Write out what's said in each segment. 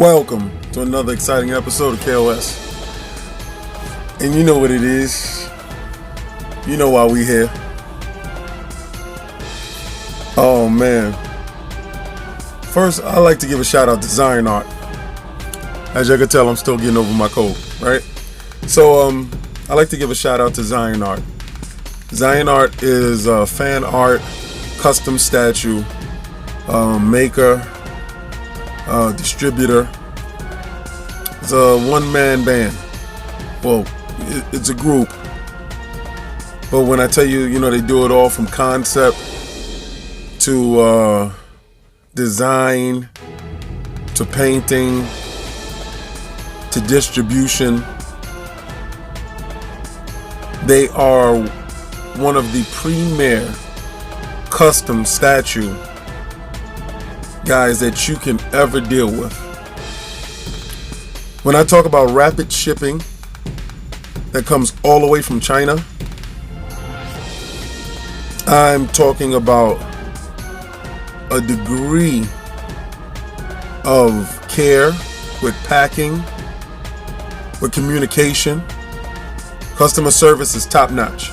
Welcome to another exciting episode of KOS. And you know what it is. You know why we here. Oh man. First, I'd like to give a shout out to Xionart. As you can tell, I'm still getting over my cold, right? So I'd like to give a shout out to Xionart. Xionart is a fan art, custom statue, maker, distributor. It's a one-man band. Well, it's a group. But when I tell you, they do it all from concept to design to painting to distribution. They are one of the premier custom statue guys that you can ever deal with. When I talk about rapid shipping that comes all the way from China, I'm talking about a degree of care with packing, with communication. Customer service is top notch.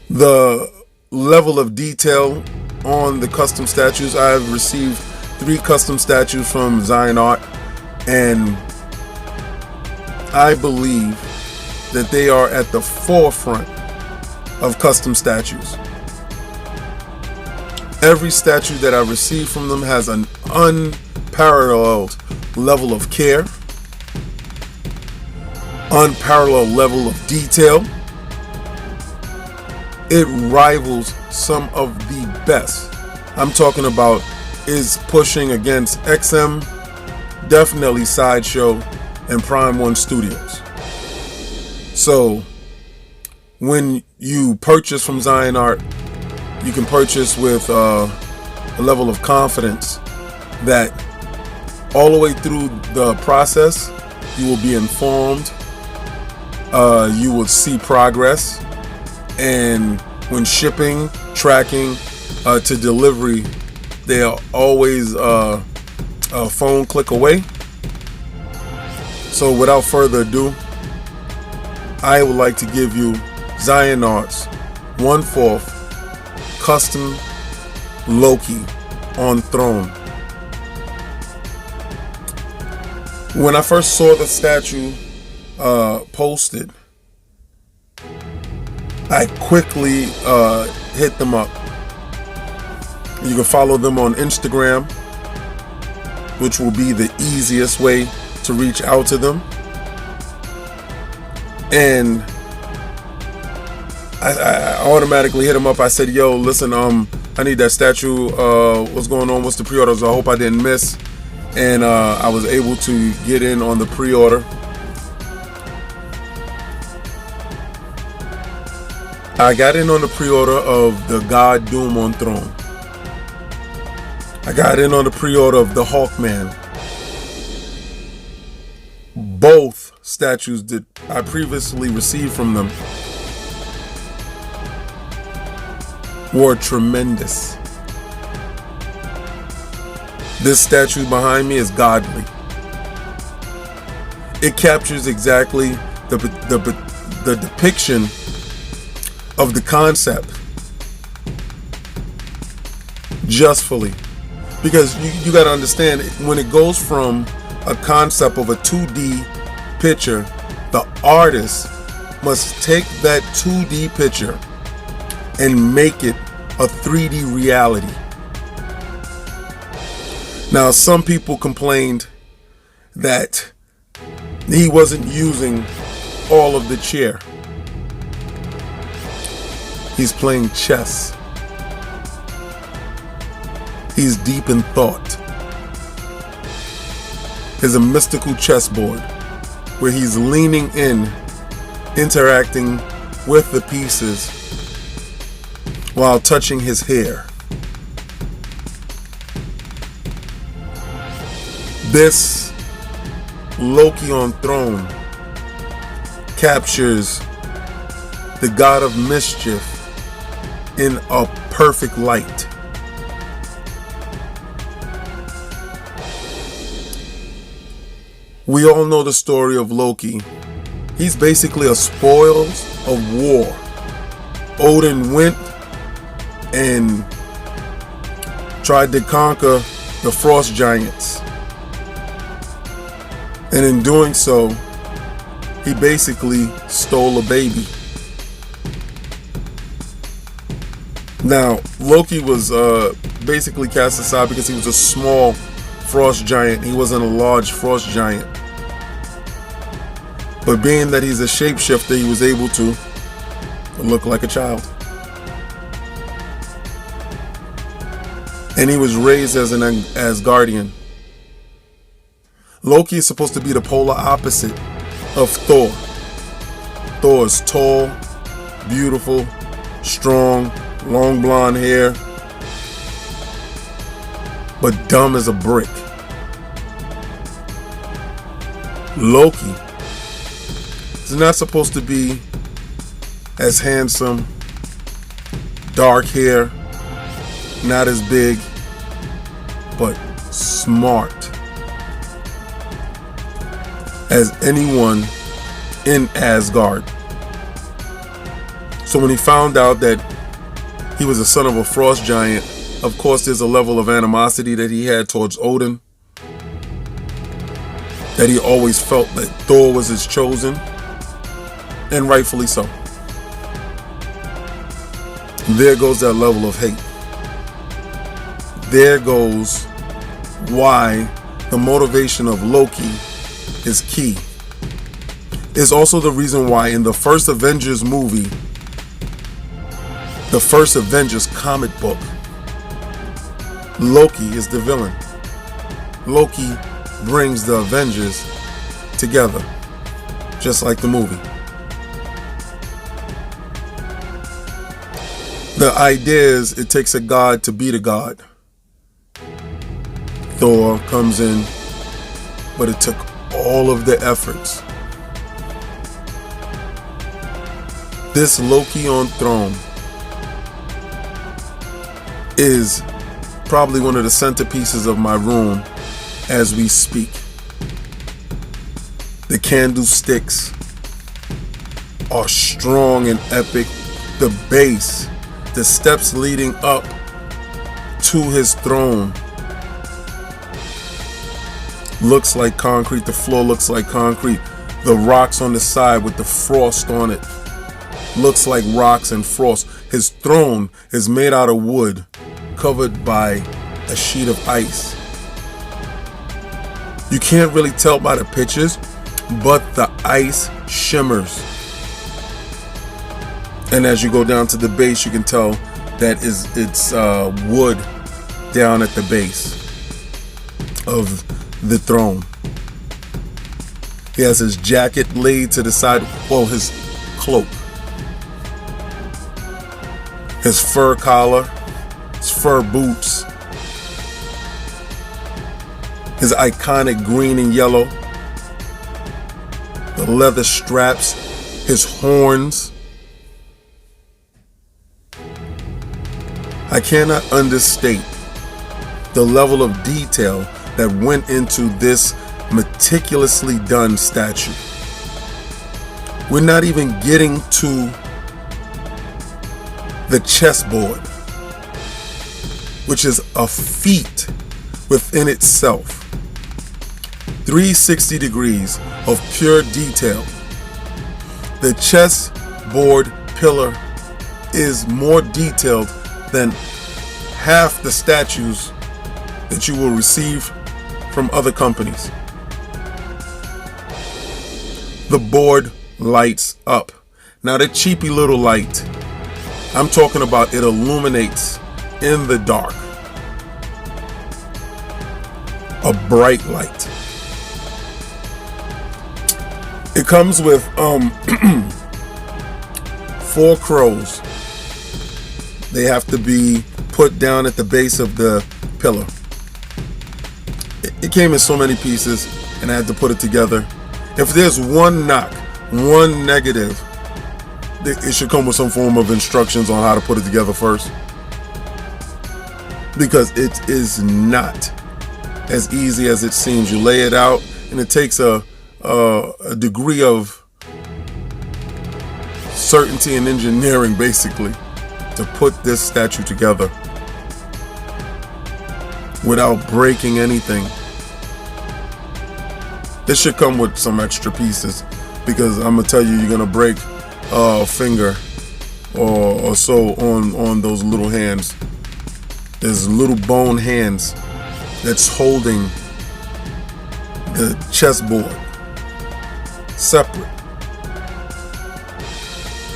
The level of detail on the custom statues, I've received 3 custom statues from Xionart, and I believe that they are at the forefront of custom statues. Every statue that I receive from them has an unparalleled level of care, unparalleled level of detail. It rivals some of the best. I'm talking about is pushing against XM, definitely Sideshow, and Prime One Studios. So when you purchase from Xionart, you can purchase with a level of confidence that all the way through the process, you will be informed, you will see progress, and when shipping, tracking, to delivery, they are always a phone click away. So without further ado, I would like to give you Xionart's 1/4 custom Loki on Throne. When I first saw the statue posted, I quickly hit them up. You can follow them on Instagram, which will be the easiest way to reach out to them. And I automatically hit them up. I said, yo, listen, I need that statue. What's going on? What's the pre-orders? I hope I didn't miss. And I was able to get in on the pre-order. I got in on the pre-order of the God Doom on Throne. I got in on the pre-order of the Hawkman. Both statues that I previously received from them were tremendous. This statue behind me is godly. It captures exactly the depiction of the concept justfully, because you got to understand, when it goes from a concept of a 2D picture, the artist must take that 2D picture and make it a 3D reality. Now, some people complained that he wasn't using all of the chair. He's playing chess. He's deep in thought. There's a mystical chessboard where he's leaning in, interacting with the pieces while touching his hair. This Loki on Throne captures the god of mischief in a perfect light. We all know the story of Loki. He's basically a spoils of war. Odin went and tried to conquer the frost giants. And in doing so, he basically stole a baby. Now, Loki was basically cast aside because he was a small frost giant. He wasn't a large frost giant. But being that he's a shapeshifter, he was able to look like a child. And he was raised as an Asgardian. Loki is supposed to be the polar opposite of Thor. Thor is tall, beautiful, strong, long blonde hair, but dumb as a brick. Loki is not supposed to be as handsome, dark hair, not as big, but smart as anyone in Asgard. So when he found out that he was the son of a frost giant, of course there's a level of animosity that he had towards Odin, that he always felt that Thor was his chosen, and rightfully so. There goes that level of hate. There goes why the motivation of Loki is key. It's also the reason why in the first Avengers movie, the first Avengers comic book, Loki is the villain. Loki brings the Avengers together, just like the movie. The idea is it takes a god to beat a god. Thor comes in, but it took all of the efforts. This Loki on throne is probably one of the centerpieces of my room as we speak. The candlesticks are strong and epic. The base, the steps leading up to his throne looks like concrete. The floor looks like concrete. The rocks on the side with the frost on it looks like rocks and frost. His throne is made out of wood, covered by a sheet of ice. You can't really tell by the pictures, but the ice shimmers. And as you go down to the base, you can tell that it's wood down at the base of the throne. He has his jacket laid to the side, well, his cloak, his fur collar, his fur boots, his iconic green and yellow, the leather straps, his horns. I cannot understate the level of detail that went into this meticulously done statue. We're not even getting to the chessboard, which is a feat within itself. 360 degrees of pure detail. The chessboard pillar is more detailed than half the statues that you will receive from other companies. The board lights up. Now the cheapy little light, I'm talking about it illuminates in the dark. A bright light. It comes with 4 crows. They have to be put down at the base of the pillar. It came in so many pieces and I had to put it together. If there's one knock, one negative, it should come with some form of instructions on how to put it together first. Because it is not as easy as it seems. You lay it out and it takes a degree of certainty and engineering, basically, to put this statue together without breaking anything. This should come with some extra pieces, because I'm gonna tell you, you're gonna break a finger or so on those little hands. There's little bone hands that's holding the chessboard separate.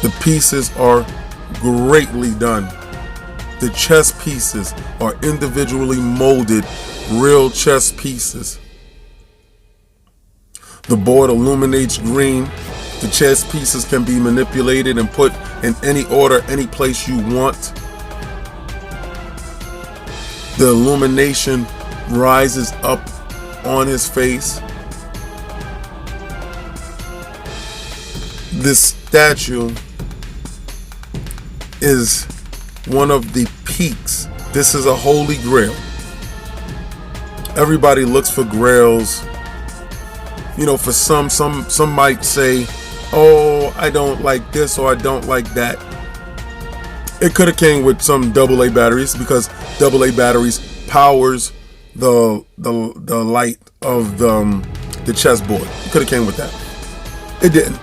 The pieces are greatly done. The chess pieces are individually molded, real chess pieces. The board illuminates green. The chess pieces can be manipulated and put in any order, any place you want. The illumination rises up on his face. This statue is one of the peaks. This is a holy grail. Everybody looks for grails. You know, for some might say, oh, I don't like this or I don't like that. It could have came with some AA batteries, because AA batteries powers the light of the chessboard. It could have came with that. It didn't.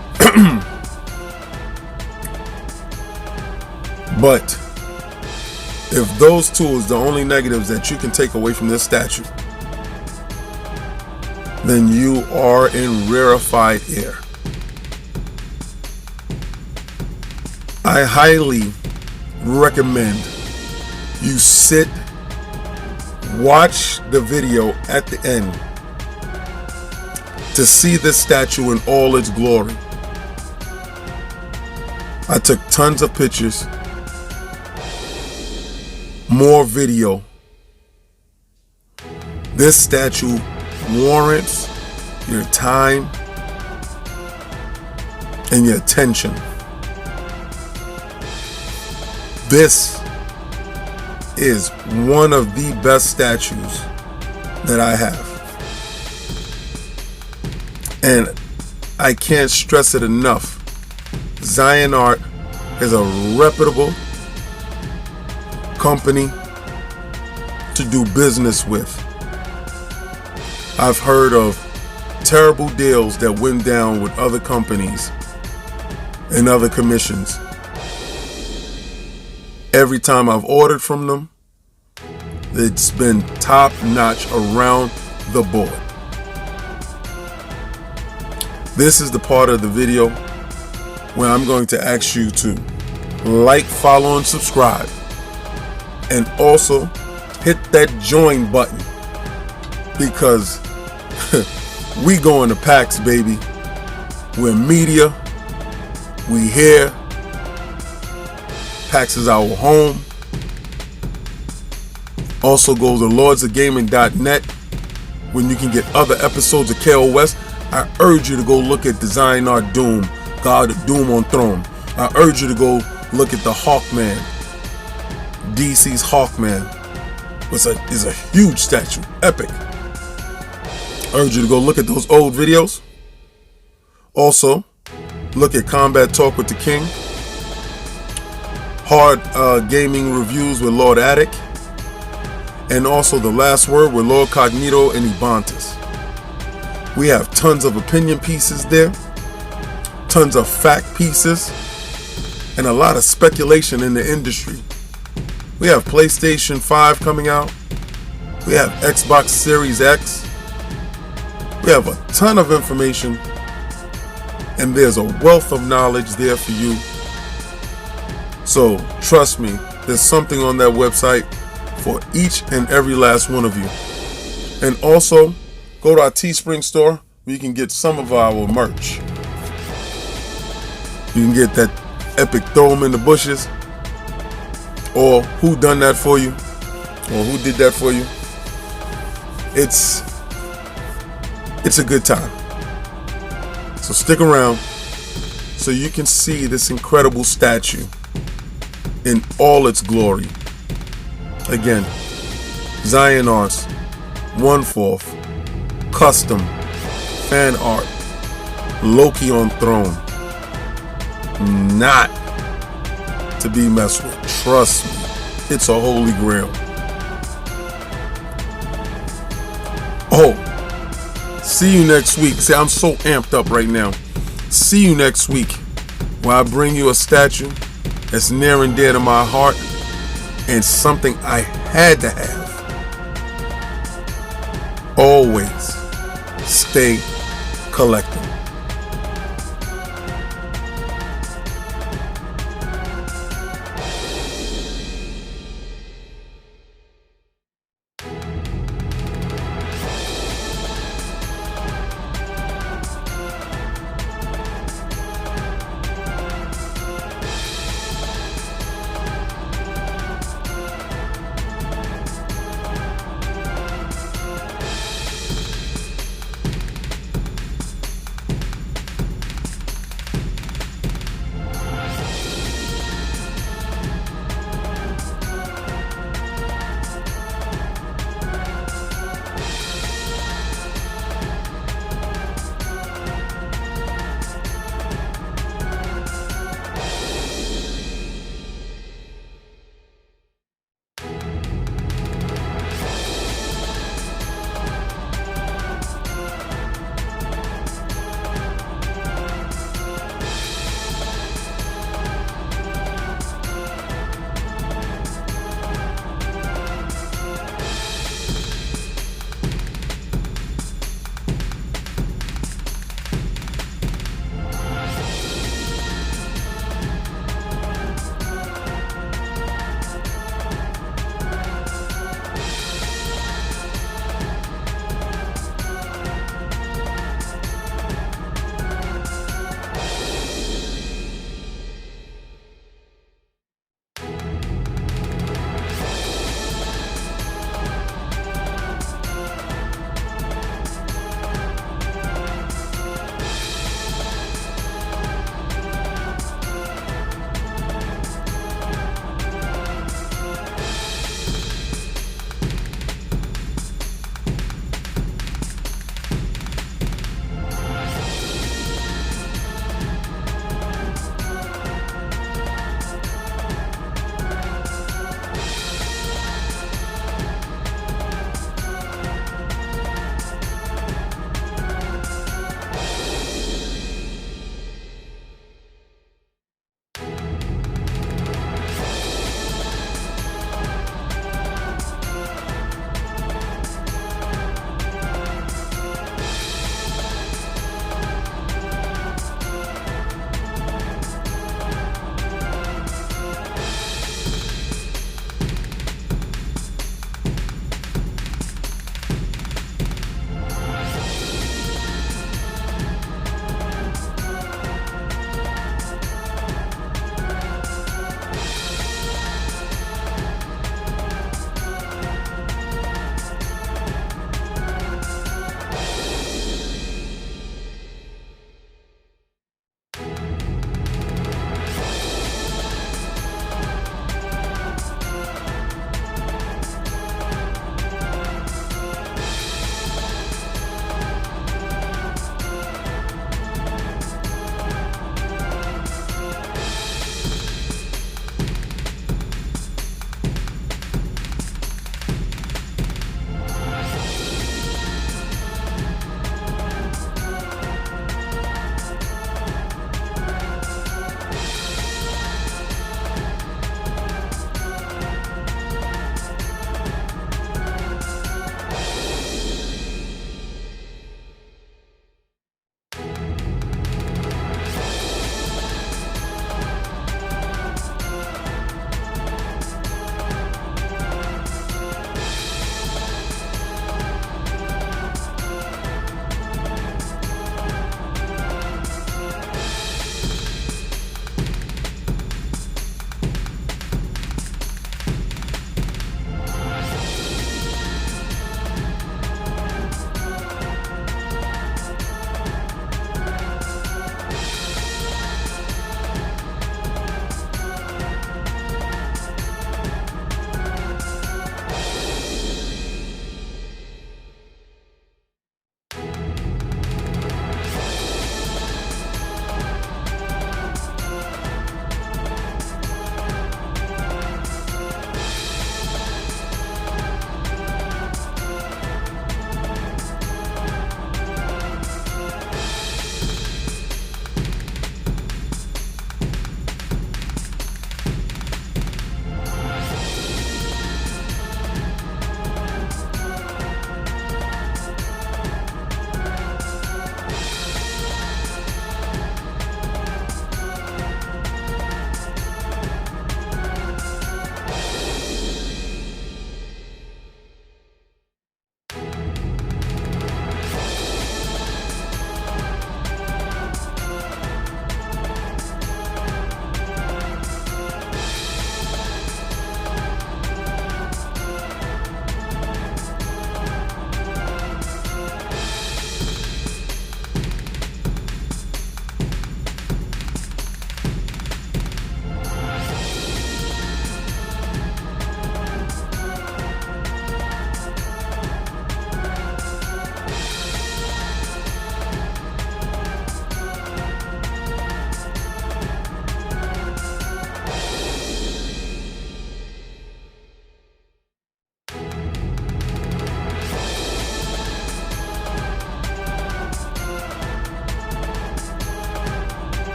But if those two is the only negatives that you can take away from this statue, then you are in rarefied air. I highly recommend you sit, watch the video at the end to see this statue in all its glory. I took tons of pictures, more video. This statue warrants your time and your attention. This is one of the best statues that I have. And I can't stress it enough. Xionart is a reputable company to do business with. I've heard of terrible deals that went down with other companies and other commissions. Every time I've ordered from them, it's been top notch around the board. This is the part of the video where I'm going to ask you to like, follow, and subscribe. And also hit that join button, because we going to PAX, baby. We're media. We here. PAX is our home. Also go to lordsofgaming.net when you can get other episodes of KOS. I urge you to go look at Xionart Doom, God of Doom on Throne. I urge you to go look at the Hawkman, DC's Hawkman. It's a huge statue, epic. I urge you to go look at those old videos. Also, look at Combat Talk with the King, Hard Gaming Reviews with Lord Attic, and also The Last Word with Lord Cognito and Ibantis. We have tons of opinion pieces there, tons of fact pieces, and a lot of speculation in the industry. We have PlayStation 5 coming out. We have Xbox Series X. We have a ton of information, and there's a wealth of knowledge there for you. So trust me, there's something on that website for each and every last one of you. And also, go to our Teespring store where you can get some of our merch. You can get that epic throw 'em in the bushes, or who done that for you, or who did that for you. It's a good time. So stick around so you can see this incredible statue in all its glory. Again, Xionart's 1/4 custom fan art. Loki on throne. Not to be messed with. Trust me. It's a holy grail. Oh, see you next week. See, I'm so amped up right now. See you next week where I bring you a statue that's near and dear to my heart and something I had to have. Always stay collecting.